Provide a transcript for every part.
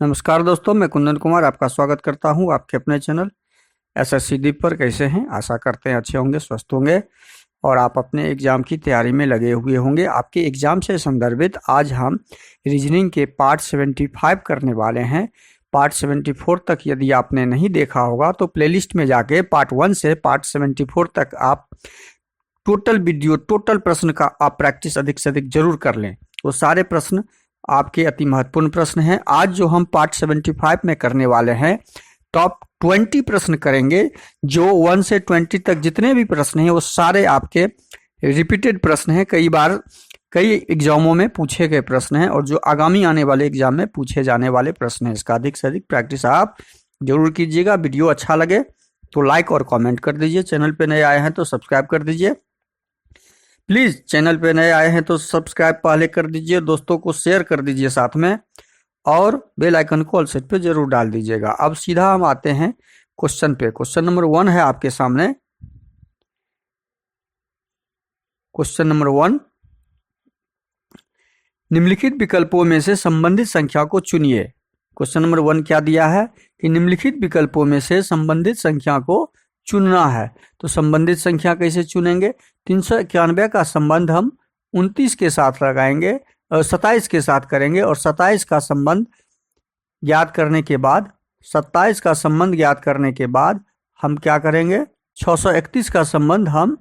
नमस्कार दोस्तों, मैं कुंदन कुमार आपका स्वागत करता हूं आपके अपने चैनल एसएससी दीप पर। कैसे हैं? आशा करते हैं अच्छे होंगे, स्वस्थ होंगे और आप अपने एग्जाम की तैयारी में लगे हुए होंगे। आपके एग्जाम से संदर्भित आज हम रीजनिंग के पार्ट 75 करने वाले हैं। पार्ट 74 तक यदि आपने नहीं देखा होगा तो प्लेलिस्ट में जाके पार्ट 1 से पार्ट 74 तक आप टोटल वीडियो, टोटल प्रश्न का आप प्रैक्टिस अधिक से अधिक जरूर कर लें। वो सारे प्रश्न आपके अति महत्वपूर्ण प्रश्न हैं। आज जो हम पार्ट 75 में करने वाले हैं, टॉप 20 प्रश्न करेंगे। जो 1 से 20 तक जितने भी प्रश्न हैं वो सारे आपके रिपीटेड प्रश्न हैं, कई बार कई एग्जामों में पूछे गए प्रश्न हैं और जो आगामी आने वाले एग्जाम में पूछे जाने वाले प्रश्न हैं। इसका अधिक से अधिक प्रैक्टिस आप जरूर कीजिएगा। वीडियो अच्छा लगे तो लाइक और कमेंट कर दीजिए। चैनल पे नए आए हैं तो सब्सक्राइब कर दीजिए। प्लीज चैनल पे नए आए हैं तो सब्सक्राइब पहले कर दीजिए, दोस्तों को शेयर कर दीजिए साथ में, और बेल आइकन को ऑल सेट पे जरूर डाल दीजिएगा। अब सीधा हम आते हैं क्वेश्चन पे। क्वेश्चन नंबर 1 है आपके सामने। क्वेश्चन नंबर 1, निम्नलिखित विकल्पों में से संबंधित संख्या को चुनिए। क्वेश्चन नंबर 1 क्या दिया है कि निम्नलिखित विकल्पों में से संबंधित संख्या को चुनना है। तो संबंधित संख्या कैसे चुनेंगे? 391 का संबंध हम 29 के साथ लगाएंगे, 27 के साथ करेंगे और 27 का संबंध ज्ञात करने के बाद 27 का संबंध ज्ञात करने के बाद हम क्या करेंगे? 631 का संबंध हम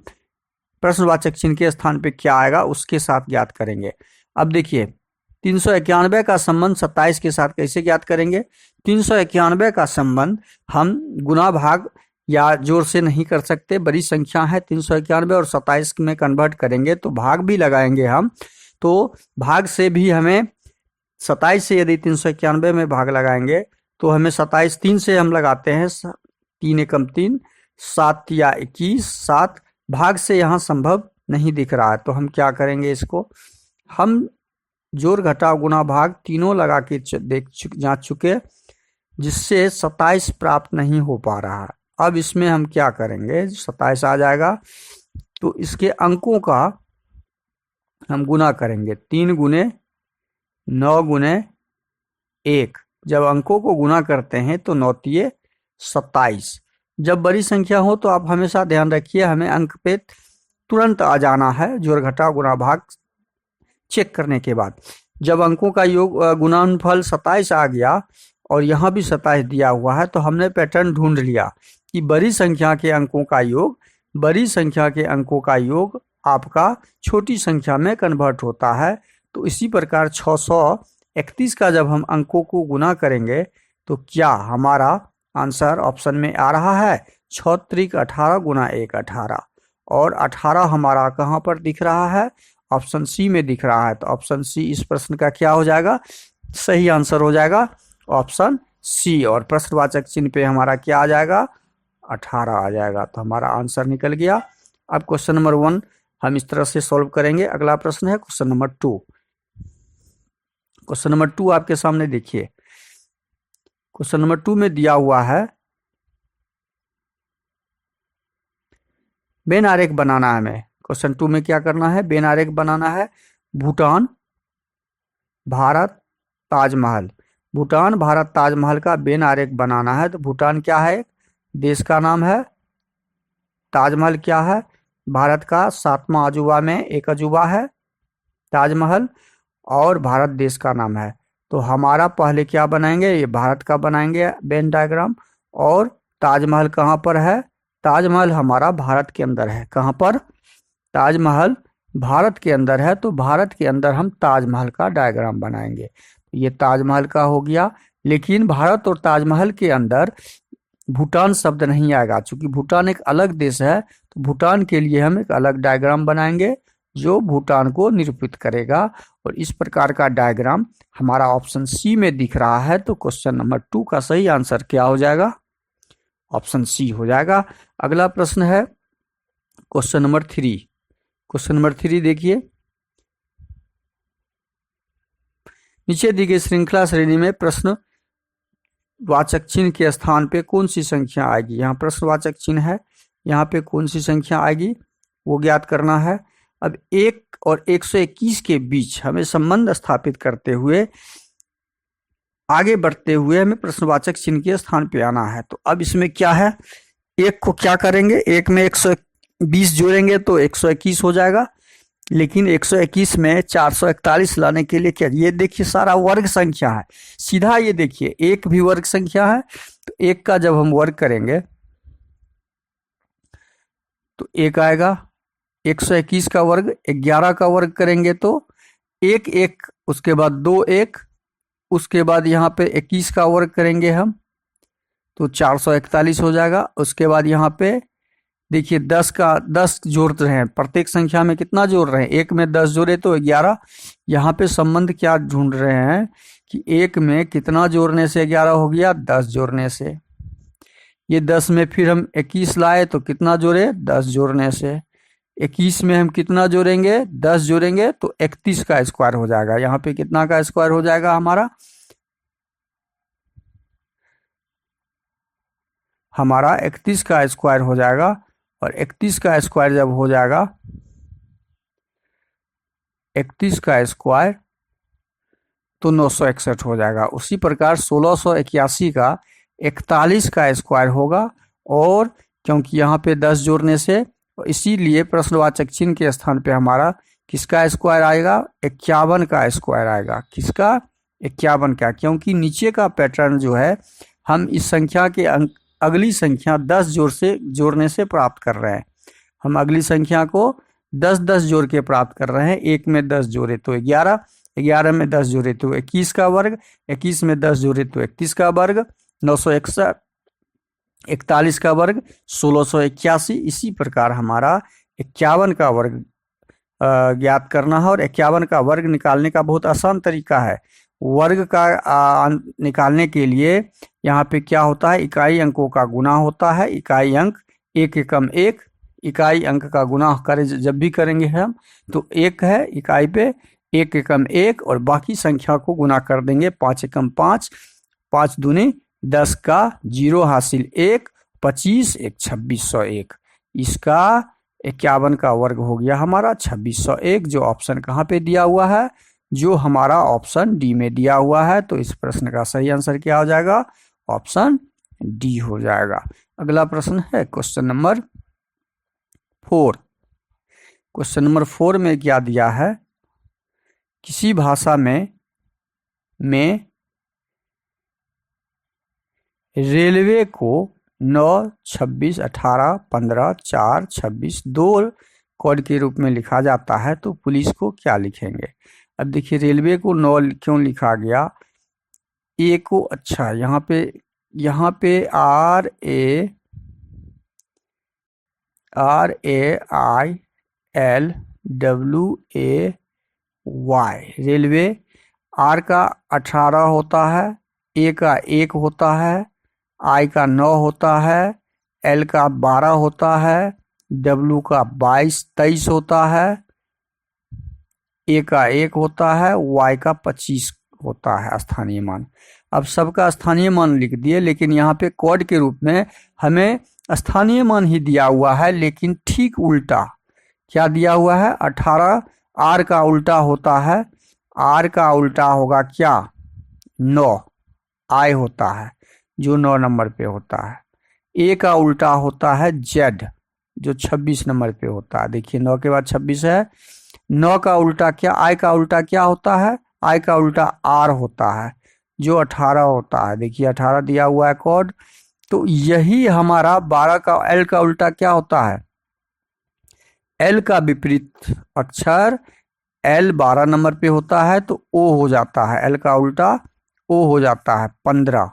प्रश्नवाचक चिन्ह के स्थान पे क्या आएगा उसके साथ ज्ञात करेंगे। अब देखिए, 391 का संबंध 27 के साथ कैसे ज्ञात करेंगे? 391 का संबंध हम गुना भाग या जोर से नहीं कर सकते, बड़ी संख्या है 391 और 27 में कन्वर्ट करेंगे तो भाग भी लगाएंगे हम। तो भाग से भी हमें 27 से यदि 391 में भाग लगाएंगे तो हमें 27 3 से हम लगाते हैं, 3 एकम 3, 7 या 21, 7 भाग से यहाँ संभव नहीं दिख रहा है तो हम क्या करेंगे? इसको हम जोड़ घटाव गुना भाग तीनों लगा के जांच चुके, जिससे 27 प्राप्त नहीं हो पा रहा है। अब इसमें हम क्या करेंगे? 27 आ जाएगा तो इसके अंकों का हम गुना करेंगे, 3 गुने 9 गुने 1। जब अंकों को गुना करते हैं तो 9 तिये 27। जब बड़ी संख्या हो तो आप हमेशा ध्यान रखिए, हमें अंक पे तुरंत आ जाना है जोड़ घटाव गुना भाग चेक करने के बाद। जब अंकों का योग गुणनफल 27 आ गया और यहाँ भी 27 दिया हुआ है तो हमने पैटर्न ढूंढ लिया कि बड़ी संख्या के अंकों का योग आपका छोटी संख्या में कन्वर्ट होता है। तो इसी प्रकार 631 का जब हम अंकों को गुना करेंगे तो क्या हमारा आंसर ऑप्शन में आ रहा है? 6 त्रिक 18 गुना 1 18, और 18 हमारा कहाँ पर दिख रहा है? ऑप्शन सी में दिख रहा है। तो ऑप्शन सी इस प्रश्न का क्या हो जाएगा? सही आंसर हो जाएगा ऑप्शन सी। और प्रश्नवाचक चिन्ह पे हमारा क्या आ जाएगा? 18 आ जाएगा। तो हमारा आंसर निकल गया। अब क्वेश्चन नंबर 1 हम इस तरह से सॉल्व करेंगे। अगला प्रश्न है क्वेश्चन नंबर 2। क्वेश्चन नंबर 2 आपके सामने देखिए। क्वेश्चन नंबर 2 में दिया हुआ है बेन आरेख बनाना है। हमें क्वेश्चन 2 में क्या करना है? बेन आरेख बनाना है। भूटान, भारत, ताजमहल। भूटान, भारत, ताजमहल का बेन आरेख बनाना है। तो भूटान क्या है? देश का नाम है। ताजमहल क्या है? भारत का 7वां अजूबा में एक अजूबा है ताजमहल, और भारत देश का नाम है। तो हमारा पहले क्या बनाएंगे? ये भारत का बनाएंगे बेन डायग्राम। और ताजमहल कहाँ पर है? ताजमहल हमारा भारत के अंदर है। कहाँ पर? ताजमहल भारत के अंदर है। तो भारत के अंदर हम ताजमहल का डायग्राम बनाएंगे। ये ताजमहल का हो गया। लेकिन भारत और ताजमहल के अंदर भूटान शब्द नहीं आएगा, क्योंकि भूटान एक अलग देश है। तो भूटान के लिए हम एक अलग डायग्राम बनाएंगे जो भूटान को निरूपित करेगा। और इस प्रकार का डायग्राम हमारा ऑप्शन सी में दिख रहा है। तो क्वेश्चन नंबर 2 का सही आंसर क्या हो जाएगा? ऑप्शन सी हो जाएगा। अगला प्रश्न है क्वेश्चन नंबर 3। क्वेश्चन नंबर 3 देखिए, नीचे दी गई श्रृंखला श्रेणी में प्रश्न वाचक चिन्ह के स्थान पे कौन सी संख्या आएगी? यहाँ प्रश्नवाचक चिन्ह है, यहाँ पे कौन सी संख्या आएगी वो ज्ञात करना है। अब 1 और 121 के बीच हमें संबंध स्थापित करते हुए आगे बढ़ते हुए हमें प्रश्नवाचक चिन्ह के स्थान पे आना है। तो अब इसमें क्या है, एक को क्या करेंगे, एक में 120 जोड़ेंगे तो 121 हो जाएगा, लेकिन 121 में 441 लाने के लिए क्या, ये देखिए सारा वर्ग संख्या है, सीधा ये देखिए एक भी वर्ग संख्या है, तो एक का जब हम वर्ग करेंगे तो एक आएगा, 121 का वर्ग 11 का वर्ग करेंगे तो एक एक, उसके बाद दो एक, उसके बाद यहाँ पे 21 का वर्ग करेंगे हम तो 441 हो जाएगा। उसके बाद यहाँ पे देखिए 10 जोड़ रहे हैं, प्रत्येक संख्या में कितना जोड़ रहे हैं, एक में 10 जोड़े तो 11। यहाँ पे संबंध क्या ढूंढ रहे हैं कि एक में कितना जोड़ने से 11 हो गया, 10 जोड़ने से। ये 10 में फिर हम 21 लाए तो कितना जोड़े, 10 जोड़ने से। 21 में हम कितना जोड़ेंगे, 10 जोड़ेंगे तो 31 का स्क्वायर हो जाएगा। यहाँ पे कितना का स्क्वायर हो जाएगा हमारा 31 का स्क्वायर हो जाएगा। और 31 का स्क्वायर जब हो जाएगा, 31 का स्क्वायर तो 961 हो जाएगा। उसी प्रकार 1681 का 41 का स्क्वायर होगा, और क्योंकि यहाँ पे 10 जोड़ने से, इसीलिए प्रश्नवाचक चिन्ह के स्थान पे हमारा किसका स्क्वायर आएगा, 51 का स्क्वायर आएगा। किसका, 51 का, क्योंकि नीचे का पैटर्न जो है हम इस संख्या के अगली संख्या 10 जोड़ने से प्राप्त कर रहे हैं। हम अगली संख्या को 10-10 जोड़ के प्राप्त कर रहे हैं। एक में 10 जोड़े तो 11, 11 में 10 जोड़े तो 21 का वर्ग, 21 में 10 जोड़े तो 31 का वर्ग, 961, 41 का वर्ग 1681। इसी प्रकार हमारा 51 का वर्ग ज्ञात करना है। और 51 का वर्ग निकालने का बहुत आसान तरीका है। वर्ग का निकालने के लिए यहाँ पे क्या होता है, इकाई अंकों का गुना होता है। इकाई अंक एक एकम एक, इकाई अंक का गुना करें जब भी करेंगे हम तो एक है इकाई पे, एक एकम एक, और बाकी संख्या को गुना कर देंगे 5 एकम 5, 5 दूनी 10 का 0 हासिल 1, 25 1 2601। इसका 51 का वर्ग हो गया हमारा 2601, जो ऑप्शन कहाँ पे दिया हुआ है, जो हमारा ऑप्शन डी में दिया हुआ है। तो इस प्रश्न का सही आंसर क्या हो जाएगा, ऑप्शन डी हो जाएगा। अगला प्रश्न है क्वेश्चन नंबर 4। क्वेश्चन नंबर 4 में क्या दिया है, किसी भाषा में रेलवे को 9, 26, 18, 15, 4, 26 2 कोड के रूप में लिखा जाता है, तो पुलिस को क्या लिखेंगे। अब देखिए रेलवे को 9 क्यों लिखा गया, ए को, अच्छा यहाँ पे RAILWAY, रेलवे। आर का 18 होता है, ए का 1 होता है, आई का 9 होता है, एल का 12 होता है, डब्ल्यू का 23 होता है, ए का 1 होता है, वाई का 25 होता है स्थानीय मान। अब सबका स्थानीय मान लिख दिए, लेकिन यहाँ पे कोड के रूप में हमें स्थानीय मान ही दिया हुआ है, लेकिन ठीक उल्टा क्या दिया हुआ है, 18। आर का उल्टा होता है, आर का उल्टा होगा क्या, 9, आई होता है जो 9 नंबर पे होता है। ए का उल्टा होता है जेड, जो 26 नंबर पे होता है। देखिए 9 के बाद 26 है। 9 का उल्टा क्या, आई का उल्टा क्या होता है, आई का उल्टा आर होता है जो 18 होता है। देखिए 18 दिया हुआ है कोड। तो यही हमारा 12 का, एल का उल्टा क्या होता है, एल का विपरीत अक्षर, एल 12 नंबर पे होता है तो ओ हो जाता है, एल का उल्टा ओ हो जाता है 15,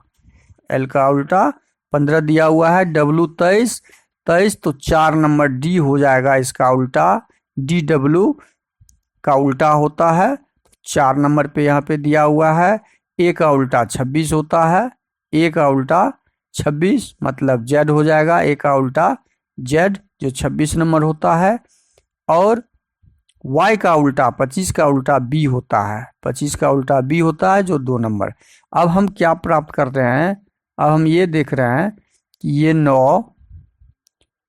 एल का उल्टा 15 दिया हुआ है। डब्ल्यू 23 तो 4 नंबर डी हो जाएगा इसका उल्टा, डी डब्ल्यू का उल्टा होता है 4 नंबर पे यहाँ पे दिया हुआ है। ए का उल्टा 26 होता है, ए का उल्टा 26 मतलब जेड हो जाएगा, ए का उल्टा जेड जो 26 नंबर होता है। और y का उल्टा 25 का उल्टा बी होता है, 25 का उल्टा बी होता है जो 2 नंबर। अब हम क्या प्राप्त कर रहे हैं, अब हम ये देख रहे हैं कि ये 9,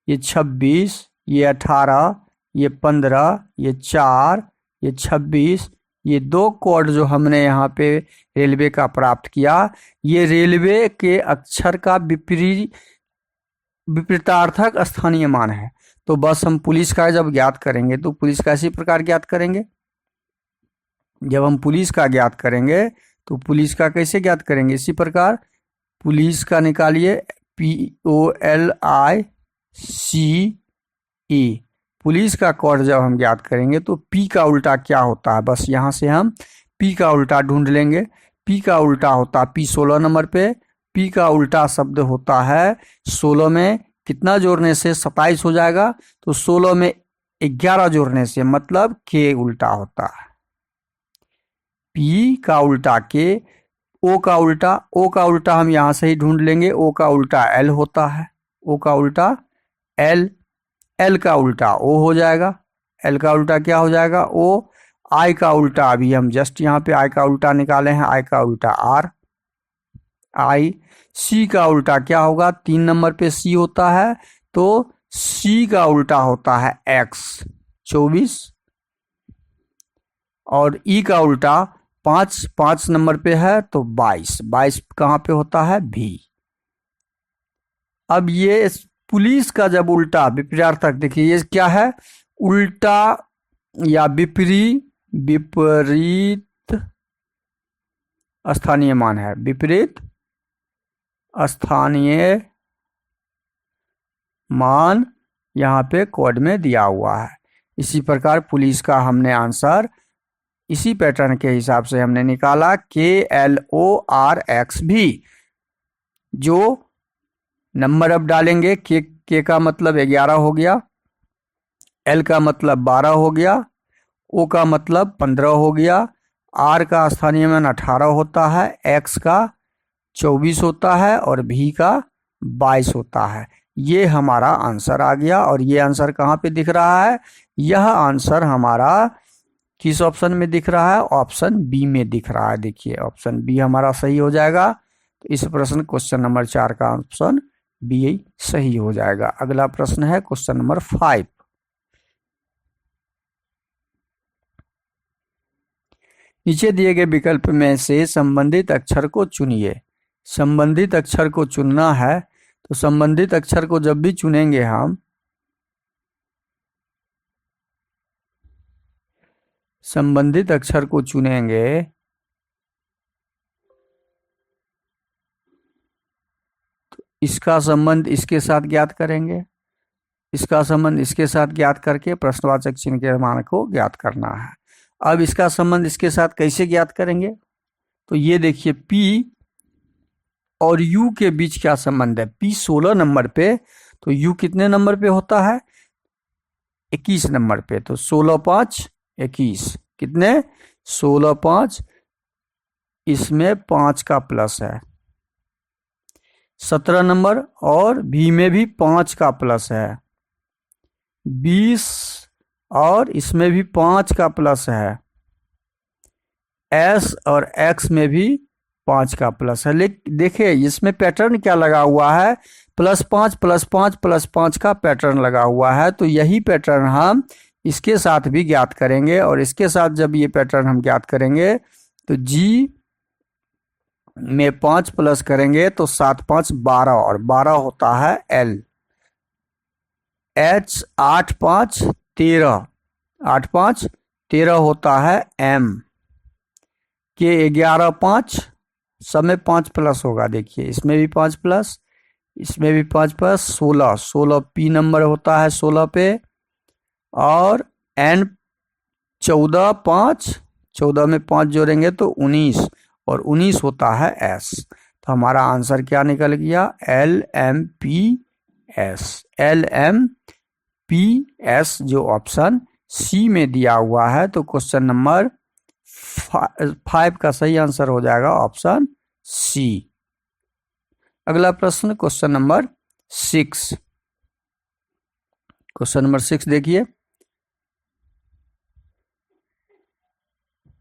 ये 26, ये 18, ये 15, ये 4, ये 26, ये 2 कोड जो हमने यहाँ पे रेलवे का प्राप्त किया, ये रेलवे के अक्षर का विपरीतार्थक स्थानीय मान है। तो बस हम पुलिस का जब ज्ञात करेंगे तो पुलिस का इसी प्रकार ज्ञात करेंगे। जब हम पुलिस का ज्ञात करेंगे तो पुलिस का कैसे ज्ञात करेंगे, इसी प्रकार पुलिस का निकालिए POLICE। पुलिस का कोड जब हम ज्ञात करेंगे तो P का उल्टा क्या होता है, बस यहाँ से हम P का उल्टा ढूंढ लेंगे। P का उल्टा होता है P 16 नंबर पे। P का उल्टा शब्द होता है 16 में कितना जोड़ने से 27 हो जाएगा, तो 16 में 11 जोड़ने से मतलब K उल्टा होता है। P का उल्टा K, O का उल्टा हम यहाँ से ही ढूंढ लेंगे। O का उल्टा L होता है, O का उल्टा L, L का उल्टा O हो जाएगा। L का उल्टा क्या हो जाएगा, O। I का उल्टा अभी हम जस्ट यहाँ पे I का उल्टा निकाले हैं, I का उल्टा R, I। C का उल्टा क्या होगा, 3 नंबर पे C होता है, तो C का उल्टा होता है X 24। और E का उल्टा 5 नंबर पे है तो 22 कहाँ पे होता है, V। अब ये पुलिस का जब उल्टा विपरीतार्थक, देखिए ये क्या है, उल्टा या विपरीत स्थानीय मान है, विपरीत स्थानीय मान यहाँ पे कोड में दिया हुआ है। इसी प्रकार पुलिस का हमने आंसर इसी पैटर्न के हिसाब से हमने निकाला, KLORXV। जो नंबर अब डालेंगे, के का मतलब 11 हो गया, L का मतलब 12 हो गया, O का मतलब 15 हो गया, R का स्थानीय मान 18 होता है, X का 24 होता है और V का 22 होता है। ये हमारा आंसर आ गया। और ये आंसर कहाँ पे दिख रहा है, यह आंसर हमारा किस ऑप्शन में दिख रहा है, ऑप्शन बी में दिख रहा है। देखिए ऑप्शन बी हमारा सही हो जाएगा। तो इस प्रश्न क्वेश्चन नंबर 4 का ऑप्शन बी सही हो जाएगा। अगला प्रश्न है क्वेश्चन नंबर 5। नीचे दिए गए विकल्प में से संबंधित अक्षर को चुनिए। संबंधित अक्षर को चुनना है, तो संबंधित अक्षर को जब भी चुनेंगे हम, संबंधित अक्षर को चुनेंगे तो इसका संबंध इसके साथ ज्ञात करेंगे, इसका संबंध इसके साथ ज्ञात करके प्रश्नवाचक चिन्ह के मान को ज्ञात करना है। अब इसका संबंध इसके साथ कैसे ज्ञात करेंगे, तो ये देखिए P और U के बीच क्या संबंध है। P 16 नंबर पे, तो U कितने नंबर पे होता है, 21 नंबर पे। तो 16 5 21, कितने 16 5, इसमें 5 का प्लस है 17 नंबर, और V में भी 5 का प्लस है 20, और इसमें भी 5 का प्लस है। S और X में भी 5 का प्लस है। लेकिन देखिए इसमें पैटर्न क्या लगा हुआ है, +5 +5 +5 का पैटर्न लगा हुआ है। तो यही पैटर्न हम इसके साथ भी ज्ञात करेंगे, और इसके साथ जब ये पैटर्न हम ज्ञात करेंगे तो G में 5 प्लस करेंगे तो 7 5 12, और 12 होता है L। H 8 5 13, 8 5 13 होता है M। के 11 5, सब में 5 प्लस होगा। देखिए इसमें भी 5 प्लस, इसमें भी 5 प्लस, 16 16 P नंबर होता है 16 पे, और N 14 5, 14 में 5 जोड़ेंगे तो 19, और 19 होता है S। तो हमारा आंसर क्या निकल गया, LMPS। LMPS जो ऑप्शन सी में दिया हुआ है। तो क्वेश्चन नंबर 5 का सही आंसर हो जाएगा ऑप्शन सी। अगला प्रश्न क्वेश्चन नंबर 6। क्वेश्चन नंबर 6 देखिए,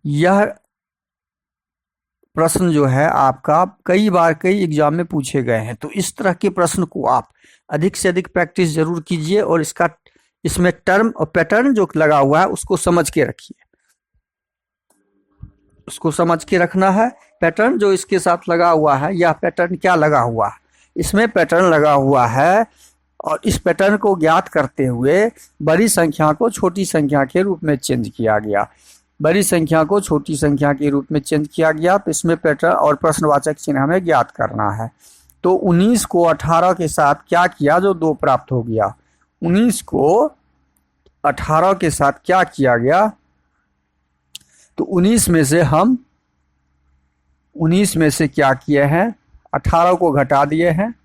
यह प्रश्न जो है आपका कई बार कई एग्जाम में पूछे गए हैं। तो इस तरह के प्रश्न को आप अधिक से अधिक प्रैक्टिस जरूर कीजिए, और इसमें टर्म और पैटर्न जो लगा हुआ है उसको समझ के रखिए। उसको समझ के रखना है। पैटर्न जो इसके साथ लगा हुआ है, यह पैटर्न क्या लगा हुआ है, इसमें पैटर्न लगा हुआ है और इस पैटर्न को ज्ञात करते हुए बड़ी संख्या को छोटी संख्या के रूप में चेंज किया गया। बड़ी संख्या को छोटी संख्या के रूप में चेंज किया गया, तो इसमें पैटर्न और प्रश्नवाचक चिन्ह हमें ज्ञात करना है। तो 19 को 18 के साथ क्या किया जो 2 प्राप्त हो गया। 19 को 18 के साथ क्या किया गया, तो 19 में से क्या किए हैं, 18 को घटा दिए हैं,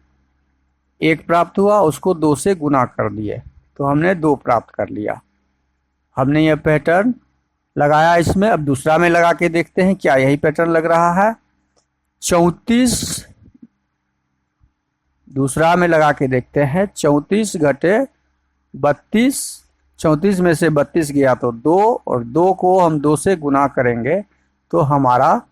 1 प्राप्त हुआ, उसको 2 से गुना कर दिए तो हमने 2 प्राप्त कर लिया। हमने यह पैटर्न लगाया इसमें। अब दूसरा में लगा के देखते हैं क्या यही पैटर्न लग रहा है। 34 दूसरा में लगा के देखते हैं, 34 घटे 32, 34 में से 32 गया तो 2 और 2 को हम 2 से गुना करेंगे तो हमारा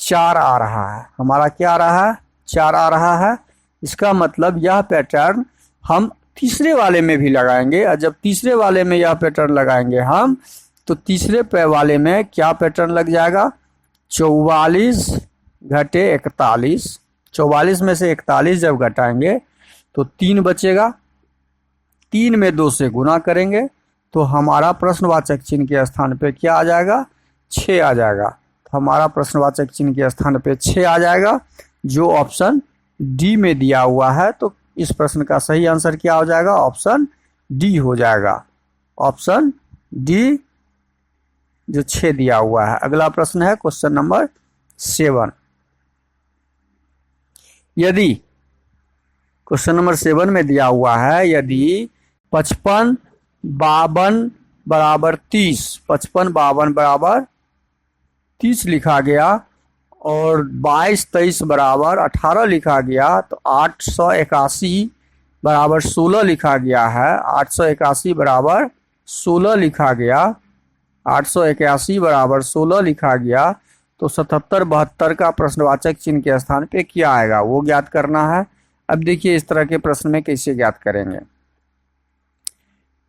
4 आ रहा है। हमारा क्या आ रहा है, 4 आ रहा है। इसका मतलब यह पैटर्न हम तीसरे वाले में भी लगाएंगे और जब तीसरे वाले में यह पैटर्न लगाएंगे हम, तो तीसरे वाले में क्या पैटर्न लग जाएगा, 44 घटे 41। 44 में से 41 जब घटाएंगे तो 3 बचेगा, 3 में 2 से गुना करेंगे तो हमारा प्रश्नवाचक चिन्ह के स्थान पे क्या आ जाएगा, 6 आ जाएगा। तो हमारा प्रश्नवाचक चिन्ह के स्थान पे 6 आ जाएगा, जो ऑप्शन डी में दिया हुआ है। तो इस प्रश्न का सही आंसर क्या हो जाएगा, ऑप्शन डी हो जाएगा। ऑप्शन डी जो 6 दिया हुआ है। अगला प्रश्न है क्वेश्चन नंबर 7। यदि क्वेश्चन नंबर 7 में दिया हुआ है, यदि 55 52 बराबर 30, 55 52 बराबर 30 लिखा गया और 22 23 बराबर 18 लिखा गया, तो 881 बराबर 16 लिखा गया है। 881 बराबर 16 लिखा गया, 881 बराबर 16 लिखा गया, तो 77 72 का प्रश्नवाचक चिन्ह के स्थान पे क्या आएगा वो ज्ञात करना है। अब देखिए इस तरह के प्रश्न में कैसे ज्ञात करेंगे।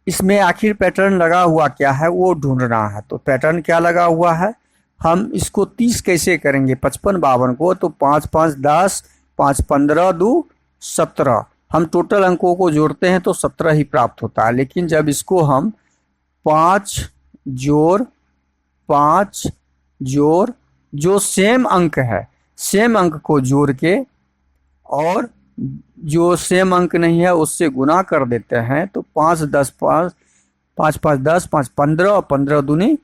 इसमें आखिर पैटर्न लगा हुआ क्या है वो ढूंढना है। तो पैटर्न क्या लगा हुआ है, हम इसको 30 कैसे करेंगे 55 52 को, तो 5 5 10, 5 15 2 17, हम टोटल अंकों को जोड़ते हैं तो 17 ही प्राप्त होता है। लेकिन जब इसको हम 5 जोड़ 5 जोड़ जो सेम अंक है, सेम अंक को जोड़ के और जो सेम अंक नहीं है उससे गुना कर देते हैं, तो 5 10 5 5 5 10 5 15 और 15 दूनी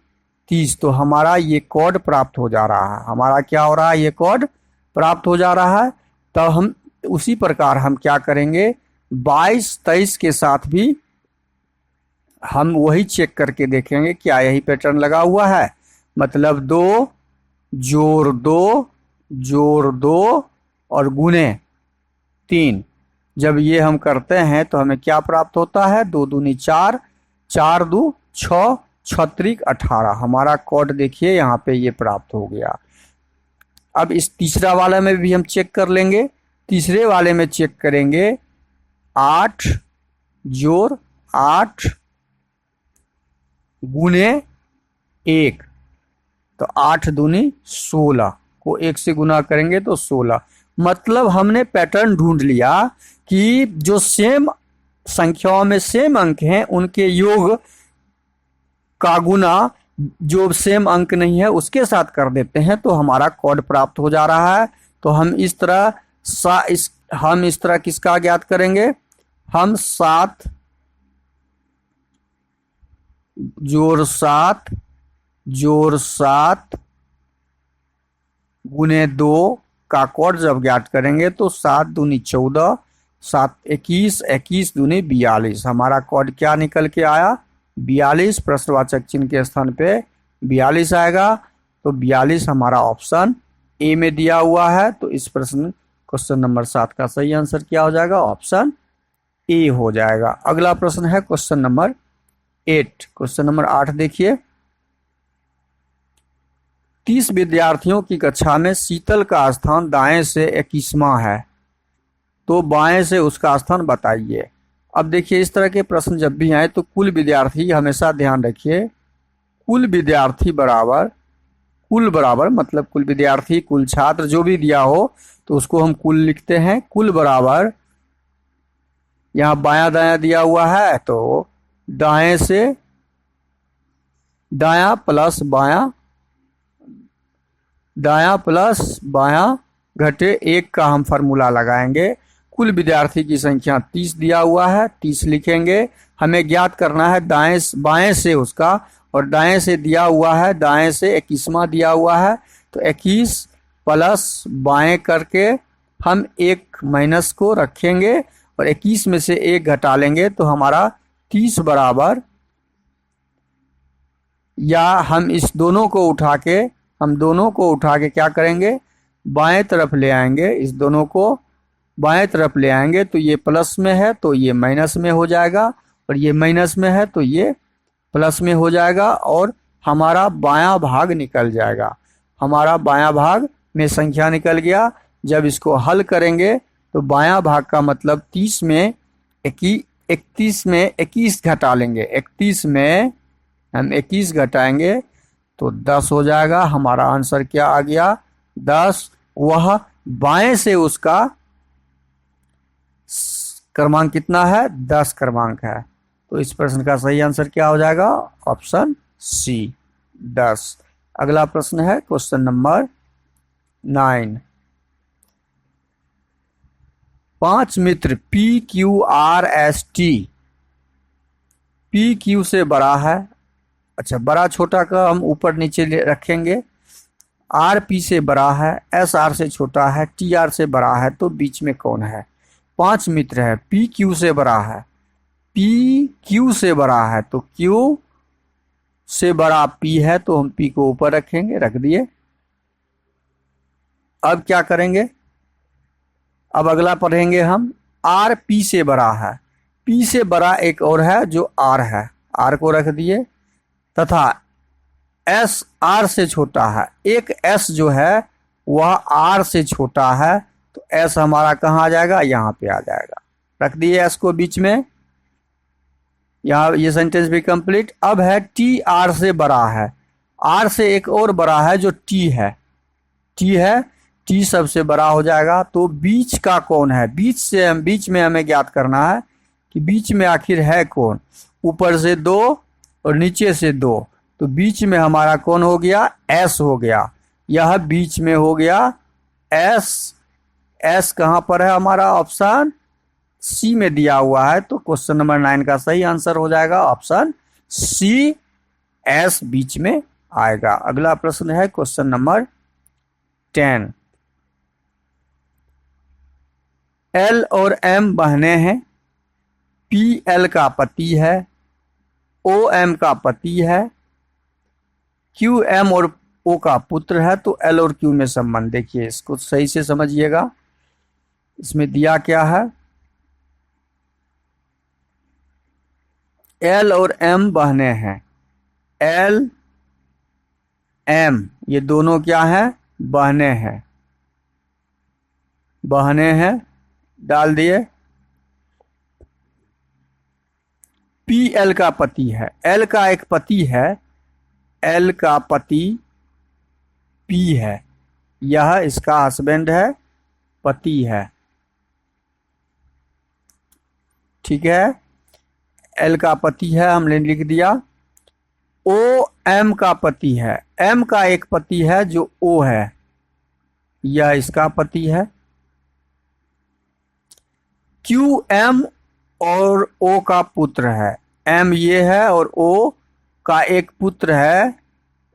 30, तो हमारा ये कोड प्राप्त हो जा रहा है। हमारा क्या हो रहा है, ये कोड प्राप्त हो जा रहा है। तो हम उसी प्रकार हम क्या करेंगे, 22 23 के साथ भी हम वही चेक करके देखेंगे क्या यही पैटर्न लगा हुआ है। मतलब 2 जोड़ 2 जोड़ 2 और गुने 3, जब ये हम करते हैं तो हमें क्या प्राप्त होता है, 2 दूनी 4, 4 2 6, 6 18। हमारा कोड देखिए यहाँ पे ये प्राप्त हो गया। अब इस तीसरा वाले में भी हम चेक कर लेंगे। तीसरे वाले में चेक करेंगे 8 जोड़ 8 गुने 1, तो 8 दूनी 16 को 1 से गुना करेंगे तो 16। मतलब हमने पैटर्न ढूंढ लिया कि जो सेम संख्याओं में सेम अंक हैं उनके योग का गुना जो सेम अंक नहीं है उसके साथ कर देते हैं तो हमारा कोड प्राप्त हो जा रहा है। तो हम इस तरह किसका ज्ञात करेंगे, हम 7 जोड़ 7 जोड़ 7 गुने 2 का कोड जब ज्ञात करेंगे तो 7 दूनी 14, 7 21, 21 दूनी 42। हमारा कोड क्या निकल के आया, 42। प्रश्नवाचक चिन्ह के स्थान पे 42 आएगा। तो 42 हमारा ऑप्शन ए में दिया हुआ है। तो इस क्वेश्चन नंबर 7 का सही आंसर क्या हो जाएगा, ऑप्शन ए हो जाएगा। अगला प्रश्न है क्वेश्चन नंबर 8। क्वेश्चन नंबर 8 देखिए, 30 विद्यार्थियों की कक्षा में शीतल का स्थान दाएं से 21वां है, तो बाएं से उसका स्थान बताइए। अब देखिए इस तरह के प्रश्न जब भी आए तो कुल विद्यार्थी हमेशा ध्यान रखिए, कुल विद्यार्थी बराबर कुल बराबर, मतलब कुल विद्यार्थी, कुल छात्र जो भी दिया हो तो उसको हम कुल लिखते हैं। कुल बराबर, यहाँ बायां दायां दिया हुआ है तो दाएं से दायां प्लस बायां, दायां प्लस बायां घटे 1 का हम फार्मूला लगाएंगे। कुल विद्यार्थी की संख्या 30 दिया हुआ है, 30 लिखेंगे। हमें ज्ञात करना है दाएं बाएं से उसका, और दाएं से दिया हुआ है, दाएं से 21वां दिया हुआ है तो 21 प्लस बाएं करके हम 1 माइनस को रखेंगे और 21 में से 1 घटा लेंगे तो हमारा 30 बराबर, या हम इस दोनों को उठा के क्या करेंगे, बाएं तरफ ले आएंगे। इस दोनों को बाएं तरफ ले आएंगे तो ये प्लस में है तो ये माइनस में हो जाएगा, और ये माइनस में है तो ये प्लस में हो जाएगा, और हमारा बायां भाग निकल जाएगा। हमारा बायां भाग में संख्या निकल गया। जब इसको हल करेंगे तो बायां भाग का मतलब 30 में 31 में 21 घटा लेंगे, 31 में हम 21 घटाएंगे तो 10 हो जाएगा। हमारा आंसर क्या आ गया, 10। वह बाएं से उसका क्रमांक कितना है, 10 क्रमांक है। तो इस प्रश्न का सही आंसर क्या हो जाएगा, ऑप्शन सी, 10। अगला प्रश्न है क्वेश्चन नंबर 9। 5 मित्र P Q R S T, P Q से बड़ा है, अच्छा बड़ा छोटा का हम ऊपर नीचे रखेंगे। आर पी से बड़ा है, एस आर से छोटा है, टी आर से बड़ा है, तो बीच में कौन है। 5 मित्र है, पी क्यू से बड़ा है, पी क्यू से बड़ा है तो क्यू से बड़ा पी है तो हम पी को ऊपर रखेंगे, रख दिए। अब क्या करेंगे, अब अगला पढ़ेंगे हम। आर पी से बड़ा है, पी से बड़ा एक और है जो आर है, आर को रख दिए, तथा एस आर से छोटा है, एक एस जो है वह आर से छोटा है तो एस हमारा कहाँ आ जाएगा, यहाँ पे आ जाएगा, रख दिए एस को बीच में। यहाँ ये सेंटेंस भी कंप्लीट। अब है टी आर से बड़ा है, आर से एक और बड़ा है जो टी है, टी है, टी सबसे बड़ा हो जाएगा। तो बीच का कौन है, बीच में हमें ज्ञात करना है कि बीच में आखिर है कौन। ऊपर से 2 और नीचे से 2, तो बीच में हमारा कौन हो गया, एस हो गया। यह बीच में हो गया एस। एस कहाँ पर है हमारा, ऑप्शन सी में दिया हुआ है, तो क्वेश्चन नंबर 9 का सही आंसर हो जाएगा ऑप्शन सी, एस बीच में आएगा। अगला प्रश्न है क्वेश्चन नंबर 10। एल और एम बहने हैं, पी एल का पति है, ओ एम का पति है, क्यू एम और ओ का पुत्र है, तो एल और क्यू में संबंध देखिए, इसको सही से समझिएगा। इसमें दिया क्या है, एल और एम बहने हैं, एल एम ये दोनों क्या हैं, बहने हैं, बहने हैं, डाल दिए। पी एल का पति है, एल का एक पति है, एल का पति पी है, यह इसका हस्बैंड है, पति है, ठीक है। एल का पति है हमने लिख दिया। ओ एम का पति है, एम का एक पति है जो ओ है, यह इसका पति है। क्यू एम और ओ का पुत्र है, एम ये है और ओ का एक पुत्र है,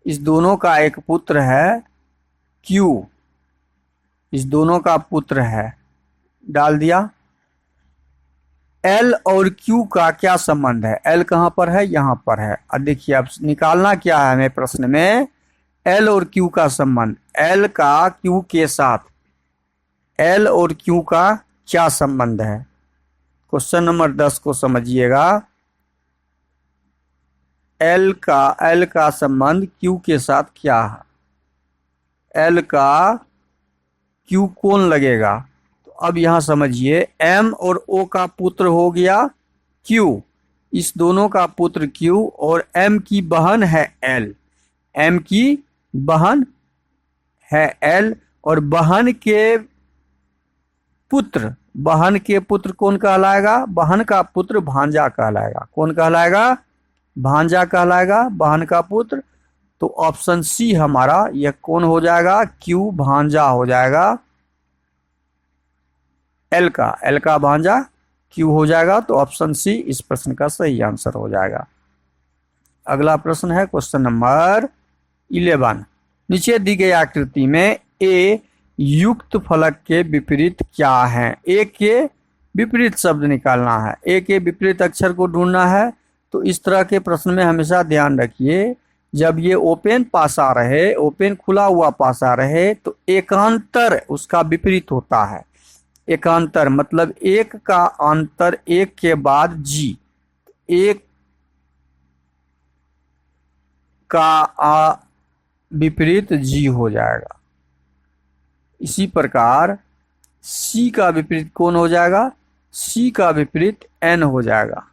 इस दोनों का एक पुत्र है क्यू, इस दोनों का पुत्र है, डाल दिया। एल और क्यू का क्या संबंध है, एल कहाँ पर है, यहाँ पर है। अब देखिए अब निकालना क्या है हमें प्रश्न में, एल और क्यू का संबंध, एल का क्यू के साथ, एल और क्यू का क्या संबंध है। क्वेश्चन नंबर 10 को समझिएगा। एल का संबंध क्यू के साथ क्या है, एल का क्यू कौन लगेगा। तो अब यहां समझिए, एम और ओ का पुत्र हो गया क्यू, इस दोनों का पुत्र क्यू, और एम की बहन है एल, एम की बहन है एल, और बहन के पुत्र कौन कहलाएगा? बहन का पुत्र भांजा कहलाएगा। कौन कहलाएगा? भांजा कहलाएगा, बहन का पुत्र। तो ऑप्शन सी हमारा यह कौन हो जाएगा? क्यू भांजा हो जाएगा। एल का भांजा क्यू हो जाएगा। तो ऑप्शन सी इस प्रश्न का सही आंसर हो जाएगा। अगला प्रश्न है क्वेश्चन नंबर 11। नीचे दी गई आकृति में ए युक्त फलक के विपरीत क्या है? ए के विपरीत शब्द निकालना है, ए के विपरीत अक्षर को ढूंढना है। तो इस तरह के प्रश्न में हमेशा ध्यान रखिए, जब ये ओपन पासा रहे, ओपन खुला हुआ पासा रहे, तो एकांतर उसका विपरीत होता है। एकांतर मतलब एक का अंतर एक के बाद जी, एक का विपरीत जी हो जाएगा। इसी प्रकार सी का विपरीत कौन हो जाएगा? सी का विपरीत एन हो जाएगा।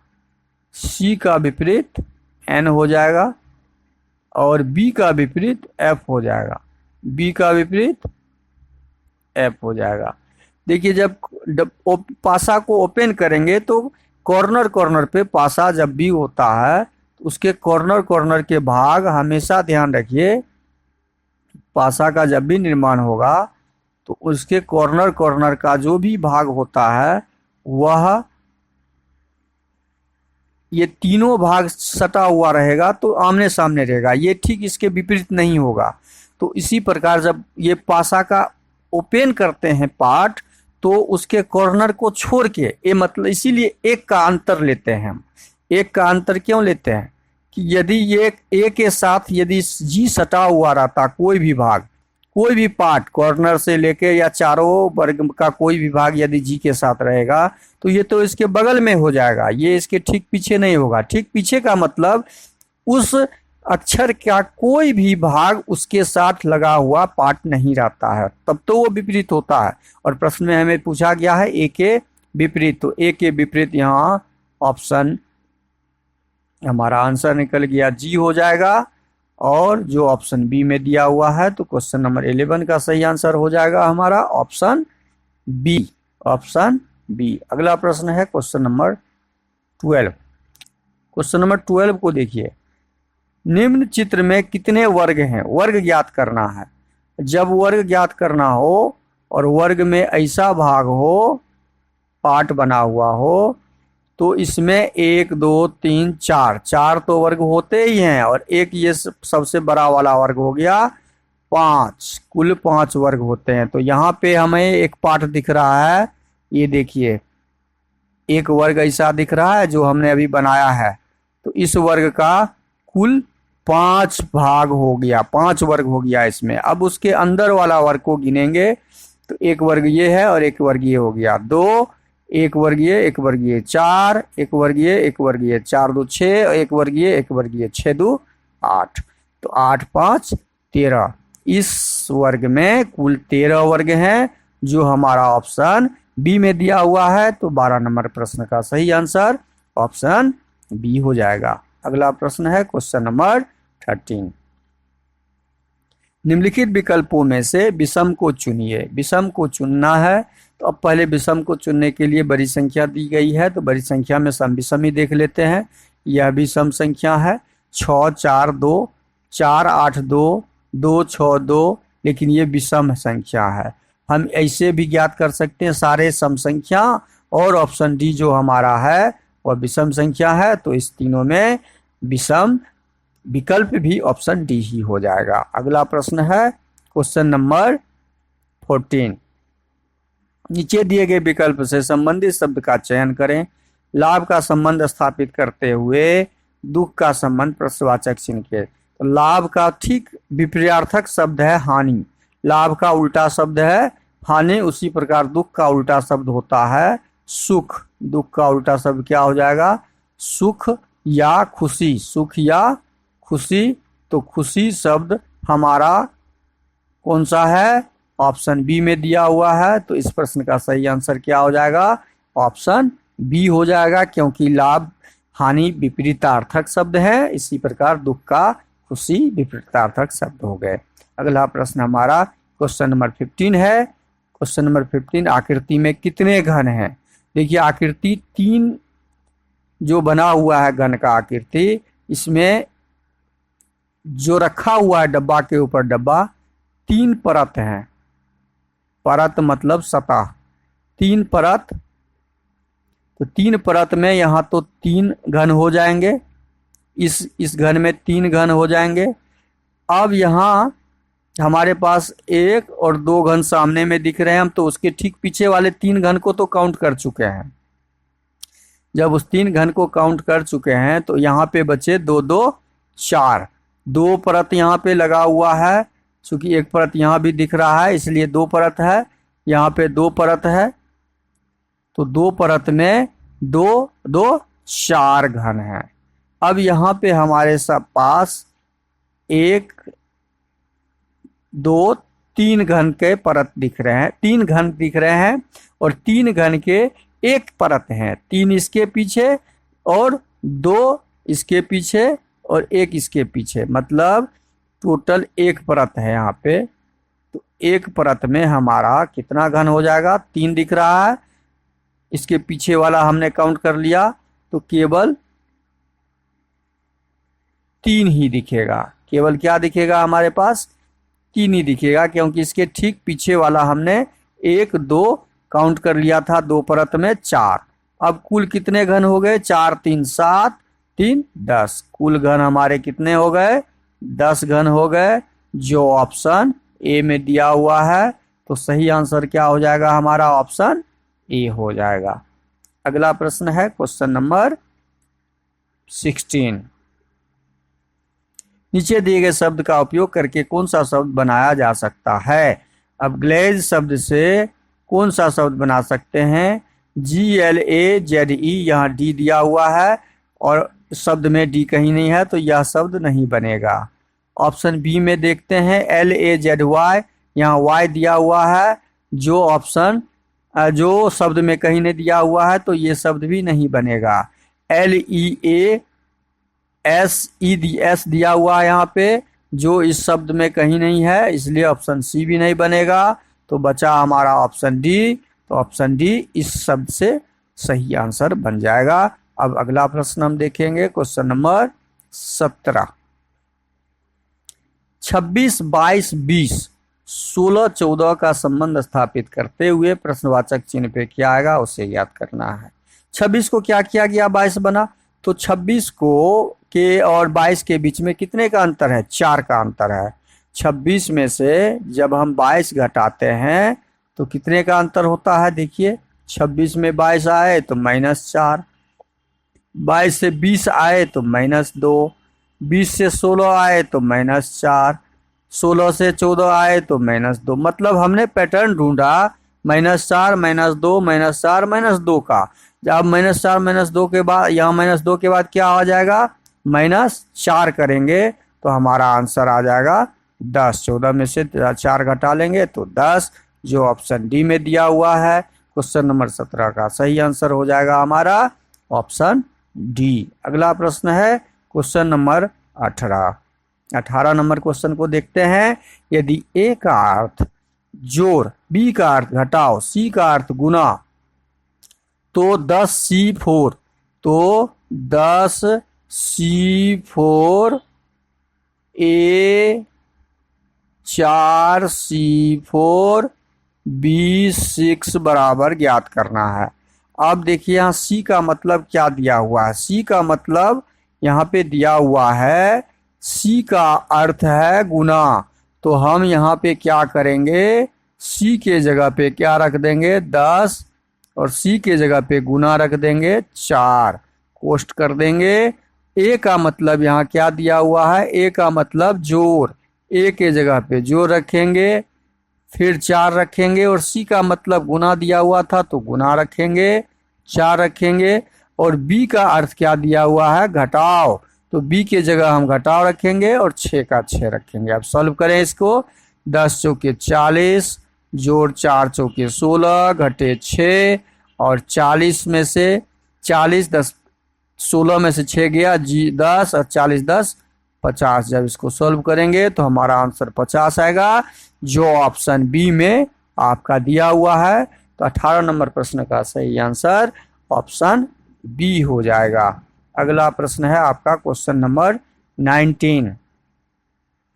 सी का विपरीत एन हो जाएगा, और बी का विपरीत एफ हो जाएगा। बी का विपरीत एफ हो जाएगा। देखिए, जब पासा को ओपन करेंगे तो कॉर्नर पे पासा जब भी होता है तो उसके कॉर्नर के भाग हमेशा ध्यान रखिए, पासा का जब भी निर्माण होगा तो उसके कॉर्नर का जो भी भाग होता है वह ये तीनों भाग सटा हुआ रहेगा, तो आमने सामने रहेगा। ये ठीक इसके विपरीत नहीं होगा। तो इसी प्रकार जब ये पासा का ओपन करते हैं पार्ट, तो उसके कॉर्नर को छोड़ के, ये मतलब इसीलिए एक का अंतर लेते हैं हम। एक का अंतर क्यों लेते हैं? कि यदि ये ए के साथ यदि जी सटा हुआ रहता, कोई भी भाग, कोई भी पार्ट कॉर्नर से लेके या चारों वर्ग का कोई भी भाग यदि जी के साथ रहेगा, तो ये तो इसके बगल में हो जाएगा, ये इसके ठीक पीछे नहीं होगा। ठीक पीछे का मतलब उस अक्षर का कोई भी भाग उसके साथ लगा हुआ पार्ट नहीं रहता है, तब तो वो विपरीत होता है। और प्रश्न में हमें पूछा गया है ए के विपरीत, तो ए के विपरीत यहाँ ऑप्शन हमारा आंसर निकल गया जी हो जाएगा। और जो ऑप्शन बी में दिया हुआ है, तो क्वेश्चन नंबर 11 का सही आंसर हो जाएगा हमारा ऑप्शन बी। Option B. अगला प्रश्न है क्वेश्चन नंबर 12। क्वेश्चन नंबर 12 को देखिए, निम्न चित्र में कितने वर्ग हैं? वर्ग ज्ञात करना है। जब वर्ग ज्ञात करना हो और वर्ग में ऐसा भाग हो, पार्ट बना हुआ हो, तो इसमें 1 2 3 4 तो वर्ग होते ही हैं, और एक ये सबसे बड़ा वाला वर्ग हो गया 5। कुल 5 वर्ग होते हैं। तो यहाँ पे हमें एक पार्ट दिख रहा है, ये देखिए एक वर्ग ऐसा दिख रहा है जो हमने अभी बनाया है। तो इस वर्ग का कुल 5 भाग हो गया, 5 वर्ग हो गया इसमें। अब उसके अंदर वाला वर्ग को गिनेंगे तो एक वर्ग ये है और एक वर्ग ये हो गया 2, एक वर्गीय एक वर्गीय 4, एक वर्गीय एक वर्गीय 4 2 6, एक वर्गीय एक वर्गीय 6 2 8। तो 8 5 13। इस वर्ग में कुल 13 वर्ग हैं, जो हमारा ऑप्शन बी में दिया हुआ है। तो 12 नंबर प्रश्न का सही आंसर ऑप्शन बी हो जाएगा। अगला प्रश्न है क्वेश्चन नंबर 13। निम्नलिखित विकल्पों में से विषम को चुनिए। विषम को चुनना है, तो अब पहले विषम को चुनने के लिए बड़ी संख्या दी गई है, तो बड़ी संख्या में सम विषम ही देख लेते हैं। यह विषम संख्या है 6 4 2, 4 8 2, 2 6 2, लेकिन ये विषम संख्या है। हम ऐसे भी ज्ञात कर सकते हैं सारे सम संख्या, और ऑप्शन डी जो हमारा है वह विषम संख्या है। तो इस तीनों में विषम विकल्प भी ऑप्शन डी ही हो जाएगा। अगला प्रश्न है क्वेश्चन नंबर 14। नीचे दिए गए विकल्प से संबंधित शब्द का चयन करें। लाभ का संबंध स्थापित करते हुए दुख का संबंध प्रश्नवाचक चिन्ह के। तो लाभ का ठीक विपरीतार्थक शब्द है हानि, लाभ का उल्टा शब्द है हानि। उसी प्रकार दुख का उल्टा शब्द होता है सुख। दुख का उल्टा शब्द क्या हो जाएगा? सुख या खुशी। सुख या खुशी। तो खुशी शब्द हमारा कौन सा है? ऑप्शन बी में दिया हुआ है। तो इस प्रश्न का सही आंसर क्या हो जाएगा? ऑप्शन बी हो जाएगा, क्योंकि लाभ हानि विपरीतार्थक शब्द है। इसी प्रकार दुख का खुशी विपरीतार्थक शब्द हो गए। अगला प्रश्न हमारा क्वेश्चन नंबर 15 है। क्वेश्चन नंबर 15, आकृति में कितने घन हैं? देखिए आकृति 3 जो बना हुआ है घन का आकृति, इसमें जो रखा हुआ है डब्बा के ऊपर डब्बा, 3 परत हैं। परत मतलब सतह, 3 परत। तो 3 परत में यहाँ तो 3 घन हो जाएंगे, इस घन में 3 घन हो जाएंगे। अब यहाँ हमारे पास 1 और 2 घन सामने में दिख रहे हैं हम, तो उसके ठीक पीछे वाले 3 घन को तो काउंट कर चुके हैं। जब उस 3 घन को काउंट कर चुके हैं तो यहाँ पे बचे 2 2 4। 2 परत यहाँ पे लगा हुआ है, क्योंकि 1 परत यहाँ भी दिख रहा है इसलिए 2 परत है। यहाँ पे 2 परत है, तो 2 परत में 2 2 4 घन है। अब यहाँ पे हमारे सब पास 1 2 3 घन के परत दिख रहे हैं, 3 घन दिख रहे हैं, और 3 घन के 1 परत है। 3 इसके पीछे और 2 इसके पीछे और 1 इसके पीछे, मतलब टोटल 1 परत है यहाँ पे। तो 1 परत में हमारा कितना घन हो जाएगा? 3 दिख रहा है, इसके पीछे वाला हमने काउंट कर लिया तो केवल 3 ही दिखेगा। केवल क्या दिखेगा हमारे पास? 3 ही दिखेगा, क्योंकि इसके ठीक पीछे वाला हमने 1 2 काउंट कर लिया था, 2 परत में 4। अब कुल कितने घन हो गए? 4 3 7 3 10। कुल घन हमारे कितने हो गए? 10 घन हो गए, जो ऑप्शन ए में दिया हुआ है। तो सही आंसर क्या हो जाएगा हमारा? ऑप्शन ए हो जाएगा। अगला प्रश्न है क्वेश्चन नंबर 16। नीचे दिए गए शब्द का उपयोग करके कौन सा शब्द बनाया जा सकता है? अब ग्लेज शब्द से कौन सा शब्द बना सकते हैं? GLAZE, यहाँ डी दिया हुआ है और शब्द में डी कहीं नहीं है, तो यह शब्द नहीं बनेगा। ऑप्शन बी में देखते हैं, LAZY, यहाँ वाई दिया हुआ है, जो शब्द में कहीं नहीं दिया हुआ है, तो ये शब्द भी नहीं बनेगा। LEASES दिया हुआ है यहाँ पे, जो इस शब्द में कहीं नहीं है, इसलिए ऑप्शन सी भी नहीं बनेगा। तो बचा हमारा ऑप्शन डी, तो ऑप्शन डी इस शब्द से सही आंसर बन जाएगा। अब अगला प्रश्न हम देखेंगे, क्वेश्चन नंबर 17। 26 22 20 16 14 का संबंध स्थापित करते हुए प्रश्नवाचक चिन्ह पे क्या आएगा उसे याद करना है। 26 को क्या किया गया? 22 बना। तो 26 को के और 22 के बीच में कितने का अंतर है? 4 का अंतर है। 26 में से जब हम 22 घटाते हैं तो कितने का अंतर होता है? देखिए 26 में 22 आए तो -4, 22 से 20 आए तो -2, 20 से 16 आए तो -4, 16 से 14 आए तो -2। मतलब हमने पैटर्न ढूंढा -4 -2 -4 -2 का। जब -4 -2 के बाद, यहाँ -2 के बाद क्या आ जाएगा? -4 करेंगे तो हमारा आंसर आ जाएगा 10। 14 में से 4 घटा लेंगे तो 10, जो ऑप्शन डी में दिया हुआ है। क्वेश्चन नंबर 17 का सही आंसर हो जाएगा हमारा ऑप्शन डी। अगला प्रश्न है क्वेश्चन नंबर 18। 18 नंबर क्वेश्चन को देखते हैं। यदि ए का अर्थ जोड़, बी का अर्थ घटाओ, सी का अर्थ गुना, तो 10C4, तो 10C4 A 4C4 B6 बराबर ज्ञात करना है। अब देखिए यहाँ सी का मतलब क्या दिया हुआ है? सी का मतलब यहाँ पे दिया हुआ है, सी का अर्थ है गुना, तो हम यहाँ पे क्या करेंगे? सी के जगह पे क्या रख देंगे? 10, और सी के जगह पे गुना रख देंगे 4, कोष्ट कर देंगे। ए का मतलब यहाँ क्या दिया हुआ है? ए का मतलब जोड़, ए के जगह पे जोड़ रखेंगे, फिर 4 रखेंगे, और सी का मतलब गुना दिया हुआ था तो गुना रखेंगे, 4 रखेंगे। और बी का अर्थ क्या दिया हुआ है? घटाओ, तो बी के जगह हम घटाओ रखेंगे और 6 का 6 रखेंगे। अब सॉल्व करें इसको। 10 चौके 40, जोड़ 4 चौके 16, घटे 6, और 40 में से 40 10 16 में से 6 गया 10, और 40 10 50। जब इसको सॉल्व करेंगे तो हमारा आंसर 50 आएगा, जो ऑप्शन बी में आपका दिया हुआ है। तो 18 नंबर प्रश्न का सही आंसर ऑप्शन बी हो जाएगा। अगला प्रश्न है आपका क्वेश्चन नंबर 19।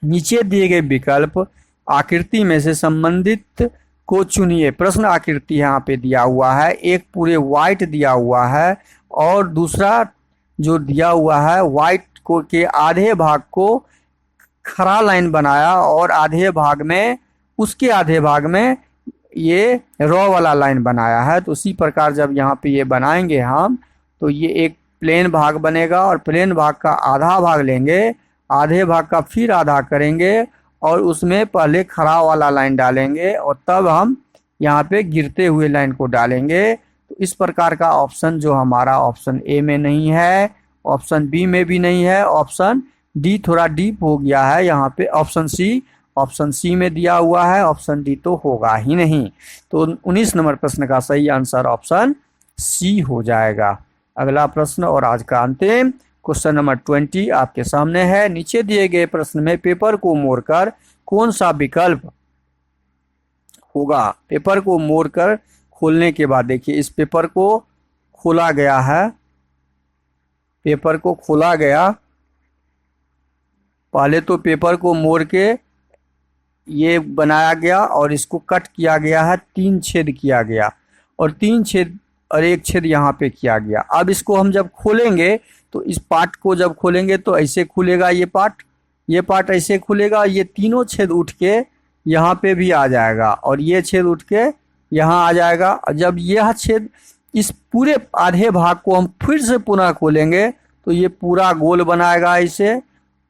नीचे दिए गए विकल्प आकृति में से संबंधित को चुनिए। प्रश्न आकृति यहाँ पे दिया हुआ है, एक पूरे व्हाइट दिया हुआ है और दूसरा जो दिया हुआ है व्हाइट को के आधे भाग को खड़ा लाइन बनाया और आधे भाग में उसके आधे भाग में ये रॉ वाला लाइन बनाया है। तो उसी प्रकार जब यहाँ पे ये बनाएंगे हम तो ये एक प्लेन भाग बनेगा और प्लेन भाग का आधा भाग लेंगे, आधे भाग का फिर आधा करेंगे और उसमें पहले खड़ा वाला लाइन डालेंगे और तब हम यहाँ पे गिरते हुए लाइन को डालेंगे। तो इस प्रकार का ऑप्शन जो हमारा ऑप्शन ए में नहीं है, ऑप्शन बी में भी नहीं है, ऑप्शन डी थोड़ा डीप हो गया है यहाँ पे, ऑप्शन सी में दिया हुआ है, ऑप्शन डी तो होगा ही नहीं। तो 19 नंबर प्रश्न का सही आंसर ऑप्शन सी हो जाएगा। अगला प्रश्न और आज का अंतिम क्वेश्चन नंबर 20 आपके सामने है। नीचे दिए गए प्रश्न में पेपर को मोड़कर कौन सा विकल्प होगा। पेपर को मोड़कर खोलने के बाद देखिए इस पेपर को खोला गया है, पेपर को खोला गया, पहले तो पेपर को मोड़ के ये बनाया गया और इसको कट किया गया है, 3 छेद किया गया और 3 छेद और 1 छेद यहाँ पे किया गया। अब इसको हम जब खोलेंगे तो इस पार्ट को जब खोलेंगे तो ऐसे खुलेगा, ये पार्ट ऐसे खुलेगा, ये तीनों छेद उठ के यहाँ पे भी आ जाएगा और ये छेद उठ के यहाँ आ जाएगा। और जब यह छेद इस पूरे आधे भाग को हम फिर से पुनः खोलेंगे तो ये पूरा गोल बनाएगा। ऐसे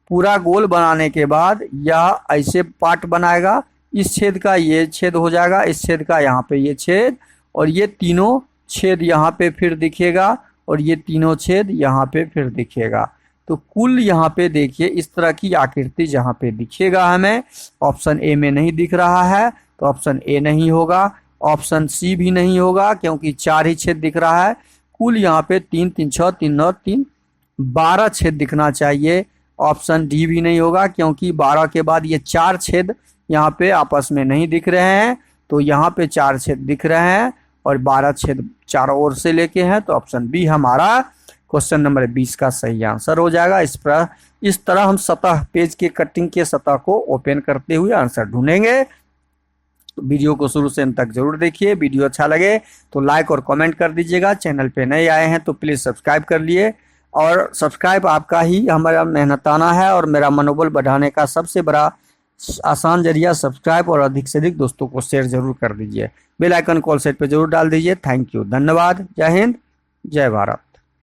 पूरा गोल बनाने के बाद यह ऐसे पार्ट बनाएगा, इस छेद का ये छेद हो जाएगा, इस छेद का यहाँ पे ये छेद और ये तीनों छेद यहाँ पे फिर दिखेगा और ये तीनों छेद यहाँ पे फिर दिखेगा। तो कुल यहाँ पे देखिए इस तरह की आकृति जहाँ पे दिखेगा हमें, ऑप्शन ए में नहीं दिख रहा है तो ऑप्शन ए नहीं होगा, ऑप्शन सी भी नहीं होगा क्योंकि 4 ही छेद दिख रहा है। कुल यहाँ पे 3 3 6 3 9 3 12 छेद दिखना चाहिए। ऑप्शन डी भी नहीं होगा क्योंकि 12 के बाद ये 4 छेद यहाँ पे आपस में नहीं दिख रहे हैं, तो यहाँ पे 4 छेद दिख रहे हैं और 12 छेद चारों ओर से लेके हैं। तो ऑप्शन बी हमारा क्वेश्चन नंबर 20 का सही आंसर हो जाएगा। इस तरह हम सतह पेज के कटिंग के सतह को ओपन करते हुए आंसर ढूंढेंगे। तो वीडियो को शुरू से अंत तक जरूर देखिए। वीडियो अच्छा लगे तो लाइक और कमेंट कर दीजिएगा। चैनल पे नए आए हैं तो प्लीज़ सब्सक्राइब कर लिए, और सब्सक्राइब आपका ही हमारा मेहनताना है और मेरा मनोबल बढ़ाने का सबसे बड़ा आसान जरिया सब्सक्राइब, और अधिक से अधिक दोस्तों को शेयर जरूर कर दीजिए। बेल आइकन कॉल सेट पे जरूर डाल दीजिए। थैंक यू, धन्यवाद, जय हिंद, जय भारत।